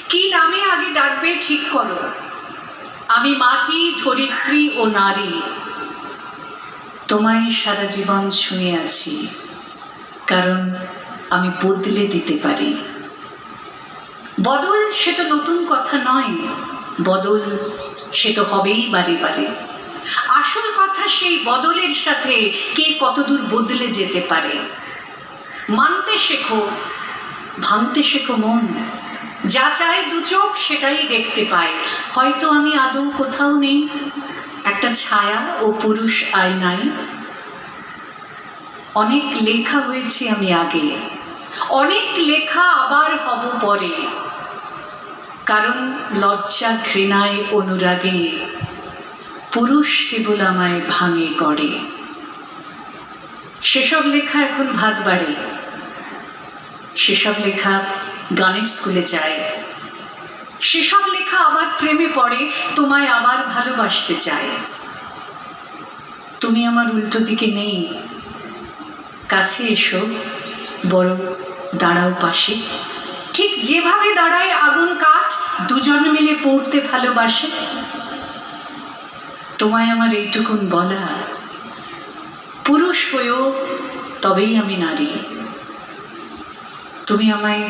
কি নামে আগে ডাকবে ঠিক করো। আমি মাটি, ধরিত্রী ও নারী। তোমায় সারা জীবন ছুঁয়ে আছি, কারণ আমি বদলে দিতে পারি। বদল সে তো নতুন কথা নয়, বদল সে তো হবেই বারে বারে। আসল কথা সেই বদলের সাথে কে কতদূর বদলে যেতে পারে। মানতে শেখো, ভাঙতে শেখো মন। যা চায় দু চোখ সেটাই দেখতে পায়। হয়তো আমি আদৌ কোথাও নেই, একটা ছায়া ও পুরুষ আয়নায়। অনেক লেখা হয়েছি আমি আগে, অনেক লেখা আবার হব পরে। কারণ লজ্জা, ঘৃণায়, অনুরাগে পুরুষ কেবল আমায় ভাঙে গড়ে। সেসব লেখা এখন ভাত বাড়ে, সেসব লেখা গানের স্কুলে যায়, সেসব লেখা আবার প্রেমে পড়ে, তোমায় আবার ভালোবাসতে চায়। তুমি আমার উল্টো দিকে নেই, কাছে এসো, বরং দাঁড়াও পাশে। ঠিক যেভাবে দাঁড়ায় আগুন কাঠ, দুজন মিলে পড়তে ভালোবাসে। তোমায় আমার এইটুকুন বলা, পুরুষ হয়েও তবেই আমি নারী। তুমি আমায়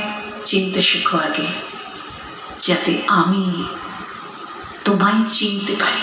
চিনতে শেখো আগে, যাতে আমি তোমায় চিনতে পারি।